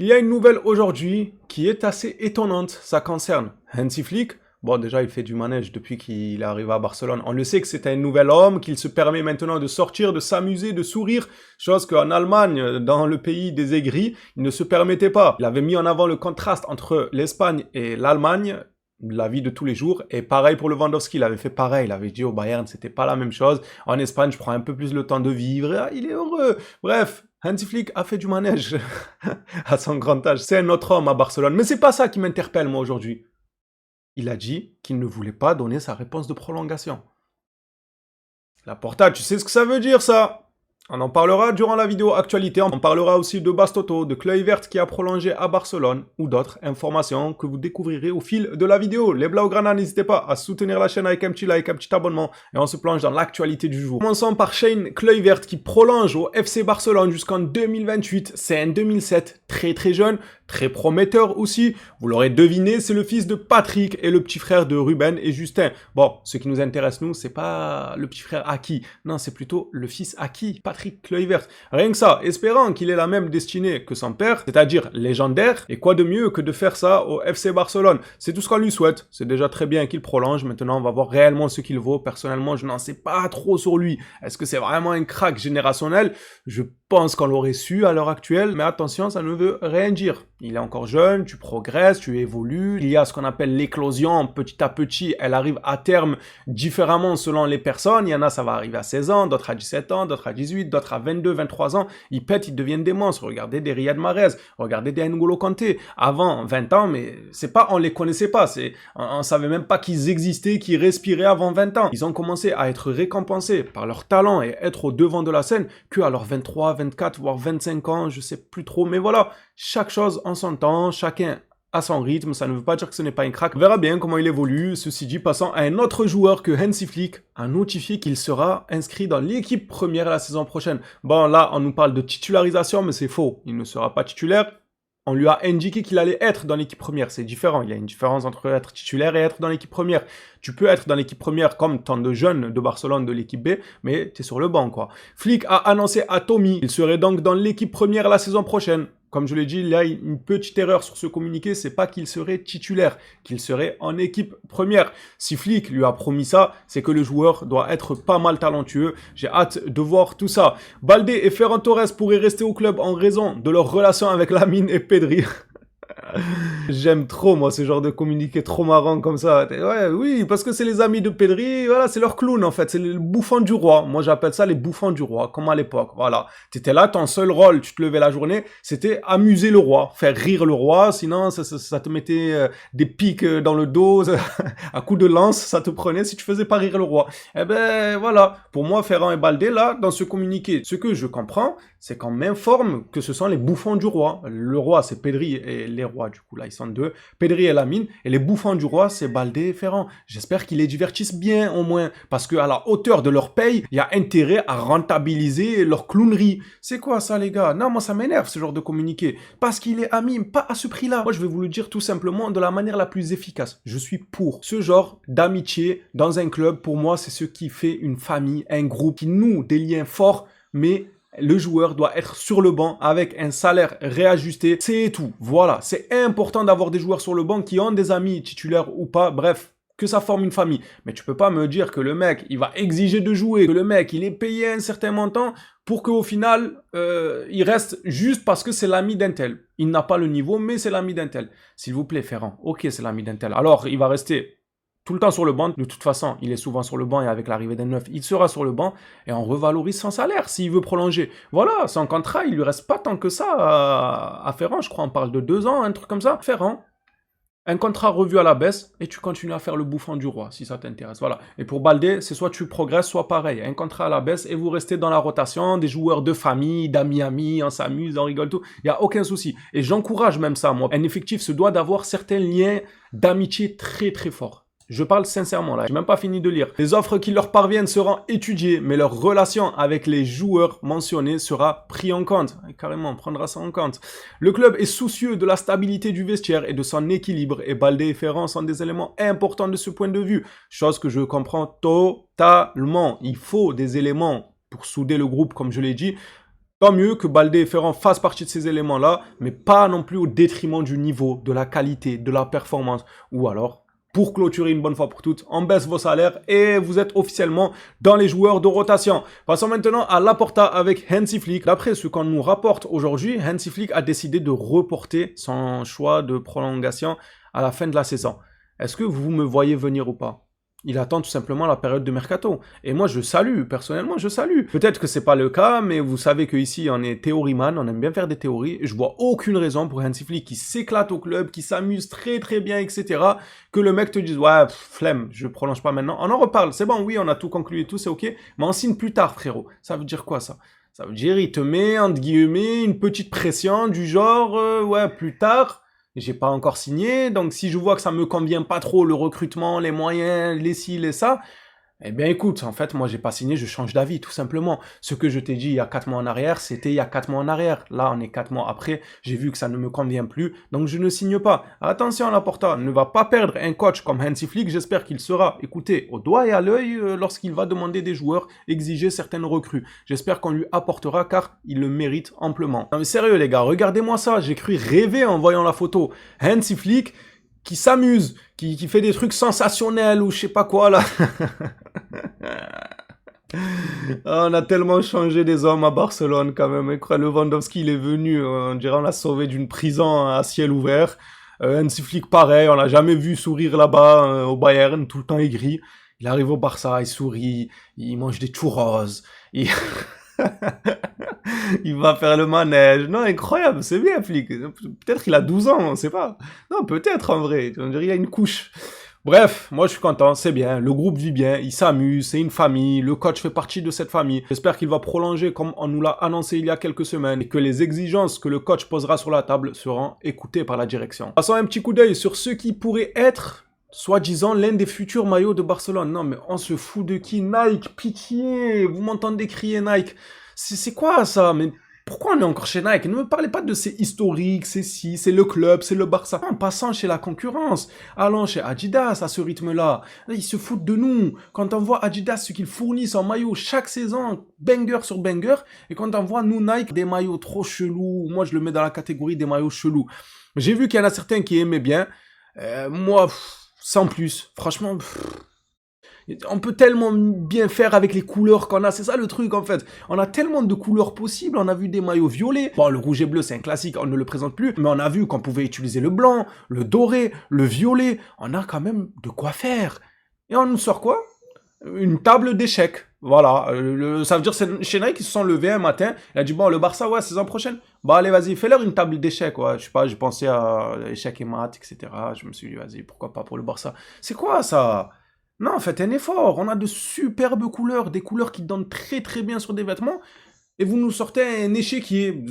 Il y a une nouvelle aujourd'hui qui est assez étonnante. Ça concerne Hansi Flick. Bon, déjà, il fait du manège depuis qu'il est arrivé à Barcelone. On le sait que c'est un nouvel homme, qu'il se permet maintenant de sortir, de s'amuser, de sourire. Chose qu'en Allemagne, dans le pays des aigris, il ne se permettait pas. Il avait mis en avant le contraste entre l'Espagne et l'Allemagne, la vie de tous les jours. Et pareil pour Lewandowski, il avait fait pareil. Il avait dit au Bayern, c'était pas la même chose. En Espagne, je prends un peu plus le temps de vivre. Ah, il est heureux. Bref, Hansi Flick a fait du manège à son grand âge. C'est un autre homme à Barcelone. Mais c'est pas ça qui m'interpelle, moi, aujourd'hui. Il a dit qu'il ne voulait pas donner sa réponse de prolongation. La Porta, tu sais ce que ça veut dire, ça? On en parlera durant la vidéo actualité. On parlera aussi de Bastoto, de Kluivert qui a prolongé à Barcelone ou d'autres informations que vous découvrirez au fil de la vidéo. Les Blaugrana, n'hésitez pas à soutenir la chaîne avec un petit like, un petit abonnement et on se plonge dans l'actualité du jour. Commençons par Shane Kluivert qui prolonge au FC Barcelone jusqu'en 2028. C'est un 2007, très jeune, très prometteur aussi. Vous l'aurez deviné, c'est le fils de Patrick et le petit frère de Ruben et Justin. Bon, ce qui nous intéresse, nous, c'est pas le petit frère Aki. Non, c'est plutôt le fils Aki, Patrick Kluivert. Rien que ça, espérant qu'il ait la même destinée que son père, c'est-à-dire légendaire, et quoi de mieux que de faire ça au FC Barcelone. C'est tout ce qu'on lui souhaite. C'est déjà très bien qu'il prolonge. Maintenant, on va voir réellement ce qu'il vaut. Personnellement, je n'en sais pas trop sur lui. Est-ce que c'est vraiment un crack générationnel? Je pense qu'on l'aurait su à l'heure actuelle, mais attention, ça ne veut rien dire. Il est encore jeune, tu progresses, tu évolues. Il y a ce qu'on appelle l'éclosion. Petit à petit, elle arrive à terme différemment selon les personnes. Il y en a, ça va arriver à 16 ans, d'autres à 17 ans, d'autres à 18, d'autres à 22, 23 ans. Ils pètent, ils deviennent des monstres. Regardez des Riyad Mahrez, regardez des N'Golo Kanté. Avant 20 ans, mais c'est pas, on les connaissait pas. On savait même pas qu'ils existaient, qu'ils respiraient avant 20 ans. Ils ont commencé à être récompensés par leur talent et être au devant de la scène que à leurs 23, 24, voire 25 ans, je sais plus trop. Mais voilà, chaque chose en son temps, chacun à son rythme, ça ne veut pas dire que ce n'est pas un crack. On verra bien comment il évolue. Ceci dit, passant à un autre joueur que Hansi Flick a notifié qu'il sera inscrit dans l'équipe première la saison prochaine. Bon, là, on nous parle de titularisation, mais c'est faux. Il ne sera pas titulaire. On lui a indiqué qu'il allait être dans l'équipe première. C'est différent. Il y a une différence entre être titulaire et être dans l'équipe première. Tu peux être dans l'équipe première comme tant de jeunes de Barcelone de l'équipe B, mais tu es sur le banc, quoi. Flick a annoncé à Tommy qu'il serait donc dans l'équipe première la saison prochaine. Comme je l'ai dit, il y a une petite erreur sur ce communiqué, c'est pas qu'il serait titulaire, qu'il serait en équipe première. Si Flick lui a promis ça, c'est que le joueur doit être pas mal talentueux. J'ai hâte de voir tout ça. Baldé et Ferran Torres pourraient rester au club en raison de leur relation avec Lamine et Pedri. J'aime trop, moi, ce genre de communiqué trop marrant comme ça. Ouais, oui, parce que c'est les amis de Pedri, voilà, c'est leur clown, en fait. C'est le bouffon du roi. Moi, j'appelle ça les bouffons du roi, comme à l'époque. Voilà. T'étais là, ton seul rôle, tu te levais la journée, c'était amuser le roi, faire rire le roi, sinon, ça te mettait des pics dans le dos, à coups de lance, ça te prenait si tu faisais pas rire le roi. Eh ben, voilà. Pour moi, Ferran et Baldé, là, dans ce communiqué, ce que je comprends, c'est qu'on m'informe que ce sont les bouffons du roi. Le roi, c'est Pedri et les rois, du coup, là, ils sont deux. Pedri et Lamine. Et les bouffons du roi, c'est Baldé et Ferran. J'espère qu'ils les divertissent bien, au moins. Parce qu'à la hauteur de leur paye, il y a intérêt à rentabiliser leur clownerie. C'est quoi ça, les gars? Non, moi, ça m'énerve, ce genre de communiqué. Parce qu'il est ami, pas à ce prix-là. Moi, je vais vous le dire tout simplement de la manière la plus efficace. Je suis pour ce genre d'amitié dans un club. Pour moi, c'est ce qui fait une famille, un groupe qui noue des liens forts, mais le joueur doit être sur le banc avec un salaire réajusté. C'est tout. Voilà. C'est important d'avoir des joueurs sur le banc qui ont des amis titulaires ou pas. Bref, que ça forme une famille. Mais tu peux pas me dire que le mec, il va exiger de jouer, que le mec, il est payé un certain montant pour qu'au final, il reste juste parce que c'est l'ami d'un tel. Il n'a pas le niveau, mais c'est l'ami d'un tel. S'il vous plaît, Ferran. Ok, c'est l'ami d'un tel. Alors, il va rester tout le temps sur le banc. De toute façon, il est souvent sur le banc et avec l'arrivée d'un neuf, il sera sur le banc et on revalorise son salaire s'il veut prolonger. Voilà, son contrat, il lui reste pas tant que ça à Ferran. Je crois on parle de 2 ans, un truc comme ça. Ferran, un contrat revu à la baisse et tu continues à faire le bouffon du roi si ça t'intéresse. Voilà. Et pour Baldé, c'est soit tu progresses, soit pareil. Un contrat à la baisse et vous restez dans la rotation, des joueurs de famille, d'amis, on s'amuse, on rigole tout. Il n'y a aucun souci. Et j'encourage même ça, moi. Un effectif se doit d'avoir certains liens d'amitié très forts. Je parle sincèrement là, j'ai même pas fini de lire. Les offres qui leur parviennent seront étudiées, mais leur relation avec les joueurs mentionnés sera pris en compte. Et carrément, on prendra ça en compte. Le club est soucieux de la stabilité du vestiaire et de son équilibre, et Baldé et Ferran sont des éléments importants de ce point de vue. Chose que je comprends totalement. Il faut des éléments pour souder le groupe, comme je l'ai dit. Tant mieux que Baldé et Ferran fassent partie de ces éléments-là, mais pas non plus au détriment du niveau, de la qualité, de la performance. Ou alors, pour clôturer une bonne fois pour toutes, on baisse vos salaires et vous êtes officiellement dans les joueurs de rotation. Passons maintenant à Laporta avec Hansi Flick. D'après ce qu'on nous rapporte aujourd'hui, Hansi Flick a décidé de reporter son choix de prolongation à la fin de la saison. Est-ce que vous me voyez venir ou pas? Il attend tout simplement la période de mercato. Et moi, je salue, personnellement, je salue. Peut-être que c'est pas le cas, mais vous savez qu'ici, on est théorie-man, on aime bien faire des théories. Je vois aucune raison pour Hansi Flick qui s'éclate au club, qui s'amuse très très bien, etc. Que le mec te dise, ouais, flemme, je prolonge pas maintenant. On en reparle, c'est bon, oui, on a tout conclu et tout, c'est ok. Mais on signe plus tard, frérot. Ça veut dire quoi, ça? Ça veut dire, il te met, entre guillemets, une petite pression du genre, ouais, plus tard. J'ai pas encore signé, donc si je vois que ça me convient pas trop, le recrutement, les moyens, les ci, les ça, eh bien écoute, en fait, moi j'ai pas signé, je change d'avis, tout simplement. Ce que je t'ai dit il y a 4 mois en arrière, c'était il y a 4 mois en arrière. Là, on est 4 mois après, j'ai vu que ça ne me convient plus, donc je ne signe pas. Attention, Laporta ne va pas perdre un coach comme Hansi Flick, j'espère qu'il sera écouté au doigt et à l'œil lorsqu'il va demander des joueurs, exiger certaines recrues. J'espère qu'on lui apportera car il le mérite amplement. Non mais sérieux les gars, regardez-moi ça, j'ai cru rêver en voyant la photo. Hansi Flick qui s'amuse, qui fait des trucs sensationnels ou je sais pas quoi là. On a tellement changé des hommes à Barcelone quand même. Lewandowski, il est venu, on dirait on l'a sauvé d'une prison à ciel ouvert. Hansi Flick, pareil, on l'a jamais vu sourire là-bas au Bayern, tout le temps aigri. Il arrive au Barça, il sourit, il mange des churros, il... il va faire le manège. Non, incroyable, c'est bien Flick. Peut-être qu'il a 12 ans, on sait pas. Non, peut-être en vrai, on dirait qu'il a une couche. Bref, moi je suis content, c'est bien, le groupe vit bien, il s'amuse, c'est une famille, le coach fait partie de cette famille. J'espère qu'il va prolonger comme on nous l'a annoncé il y a quelques semaines et que les exigences que le coach posera sur la table seront écoutées par la direction. Passons un petit coup d'œil sur ceux qui pourraient être, soi-disant, l'un des futurs maillots de Barcelone. Non mais on se fout de qui? Nike, pitié, vous m'entendez crier Nike. C'est quoi ça? Mais pourquoi on est encore chez Nike? Ne me parlez pas de ces historiques, c'est si, c'est le club, c'est le Barça. En passant chez la concurrence, allons chez Adidas à ce rythme-là. Ils se foutent de nous. Quand on voit Adidas, ce qu'ils fournissent en maillot chaque saison, banger sur banger, et quand on voit nous Nike, des maillots trop chelous, moi je le mets dans la catégorie des maillots chelous. J'ai vu qu'il y en a certains qui aimaient bien. Moi, sans plus. Franchement... On peut tellement bien faire avec les couleurs qu'on a, c'est ça le truc en fait. On a tellement de couleurs possibles, on a vu des maillots violets. Bon, le rouge et bleu c'est un classique, on ne le présente plus, mais on a vu qu'on pouvait utiliser le blanc, le doré, le violet. On a quand même de quoi faire. Et on nous sort quoi? Une table d'échecs. Voilà, ça veut dire que chez Nike, ils se sont levés un matin, il a dit bon, le Barça, ouais, saison prochaine. Bah allez, vas-y, fais-leur une table d'échecs, ouais. Je sais pas, j'ai pensé à échecs et maths, etc. Je me suis dit, vas-y, pourquoi pas pour le Barça. C'est quoi ça? Non, faites un effort. On a de superbes couleurs, des couleurs qui donnent très très bien sur des vêtements. Et vous nous sortez un échiquier.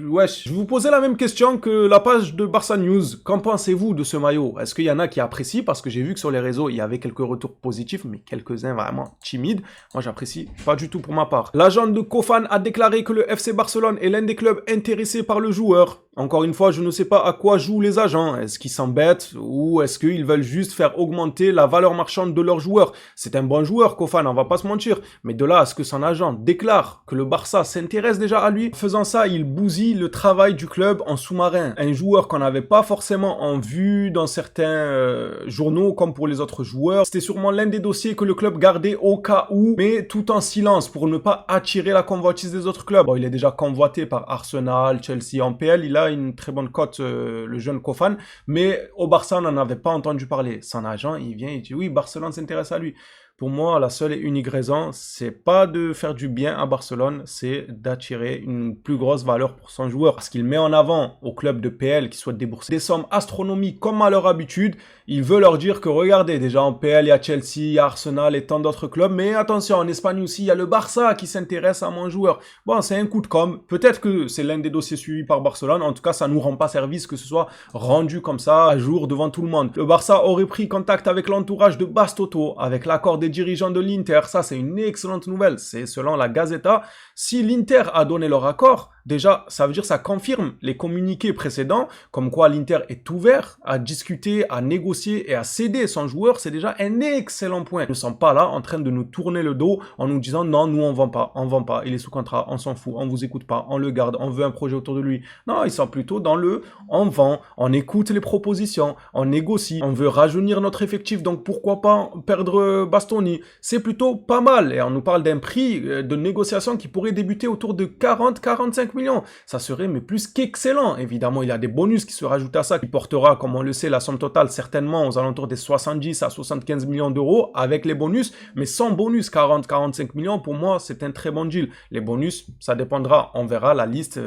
Wesh. Je vous posais la même question que la page de Barça News. Qu'en pensez-vous de ce maillot? Est-ce qu'il y en a qui apprécient? Parce que j'ai vu que sur les réseaux, il y avait quelques retours positifs, mais quelques-uns vraiment timides. Moi, j'apprécie pas du tout pour ma part. L'agent de Koffan a déclaré que le FC Barcelone est l'un des clubs intéressés par le joueur. Encore une fois, je ne sais pas à quoi jouent les agents. Est-ce qu'ils s'embêtent ou est-ce qu'ils veulent juste faire augmenter la valeur marchande de leur joueur? C'est un bon joueur, Koffan, on va pas se mentir. Mais de là à ce que son agent déclare que le Barça s'intéresse déjà à lui, en faisant ça, il bousille le travail du club en sous-marin. Un joueur qu'on n'avait pas forcément en vue dans certains journaux comme pour les autres joueurs. C'était sûrement l'un des dossiers que le club gardait au cas où, mais tout en silence pour ne pas attirer la convoitise des autres clubs. Bon, il est déjà convoité par Arsenal, Chelsea en PL, il a une très bonne cote, le jeune Koffan, mais au Barça, on n'en avait pas entendu parler. Son agent, il vient, il dit oui, Barcelone s'intéresse à lui. Pour moi, la seule et unique raison, c'est pas de faire du bien à Barcelone, c'est d'attirer une plus grosse valeur pour son joueur. Parce qu'il met en avant au club de PL qui souhaite débourser des sommes astronomiques comme à leur habitude. Il veut leur dire que regardez, déjà en PL, il y a Chelsea, il y a Arsenal et tant d'autres clubs. Mais attention, en Espagne aussi, il y a le Barça qui s'intéresse à mon joueur. Bon, c'est un coup de com'. Peut-être que c'est l'un des dossiers suivis par Barcelone. En tout cas, ça nous rend pas service que ce soit rendu comme ça, à jour, devant tout le monde. Le Barça aurait pris contact avec l'entourage de Bastoto, avec l'accord des dirigeants de l'Inter. Ça, c'est une excellente nouvelle. C'est selon la Gazzetta. Si l'Inter a donné leur accord, Déjà, ça veut dire que ça confirme les communiqués précédents, comme quoi l'Inter est ouvert à discuter, à négocier et à céder son joueur. C'est déjà un excellent point. Ils ne sont pas là en train de nous tourner le dos en nous disant non, nous on vend pas, il est sous contrat, on s'en fout, on vous écoute pas, on le garde, on veut un projet autour de lui. Non, ils sont plutôt dans le on vend, on écoute les propositions, on négocie, on veut rajeunir notre effectif, donc pourquoi pas perdre Bastoni. C'est plutôt pas mal et on nous parle d'un prix de négociation qui pourrait débuter autour de 40-45 millions. Ça serait mais plus qu'excellent. Évidemment, il y a des bonus qui se rajoutent à ça, qui portera, comme on le sait, la somme totale certainement aux alentours des 70 à 75 millions d'euros avec les bonus, mais sans bonus 40-45 millions, pour moi, c'est un très bon deal. Les bonus, ça dépendra, on verra la liste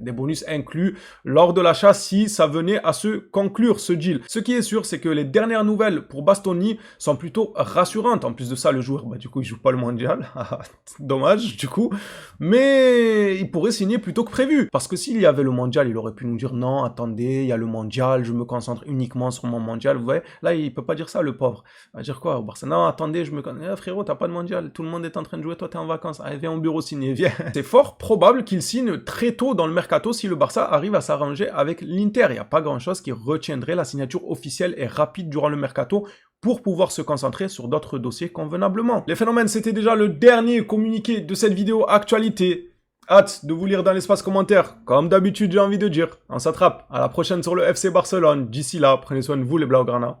des bonus inclus lors de l'achat si ça venait à se conclure ce deal. Ce qui est sûr, c'est que les dernières nouvelles pour Bastoni sont plutôt rassurantes. En plus de ça, le joueur, du coup, il joue pas le mondial. Dommage, du coup. Mais il pourrait signer plus tôt que prévu. Parce que s'il y avait le mondial, il aurait pu nous dire non, attendez, il y a le mondial, je me concentre uniquement sur mon mondial. Vous voyez, là, il peut pas dire ça, le pauvre. Il va dire quoi au Barça? Non, attendez, je me concentre. Frérot, t'as pas de mondial, tout le monde est en train de jouer, toi t'es en vacances. Allez, viens au bureau signer, viens. C'est fort probable qu'il signe très tôt dans le mercato si le Barça arrive à s'arranger avec l'Inter. Il n'y a pas grand chose qui retiendrait la signature officielle et rapide durant le mercato pour pouvoir se concentrer sur d'autres dossiers convenablement. Les phénomènes, c'était déjà le dernier communiqué de cette vidéo actualité. Hâte de vous lire dans l'espace commentaire. Comme d'habitude, j'ai envie de dire, on s'attrape. À la prochaine sur le FC Barcelone. D'ici là, prenez soin de vous les Blaugrana.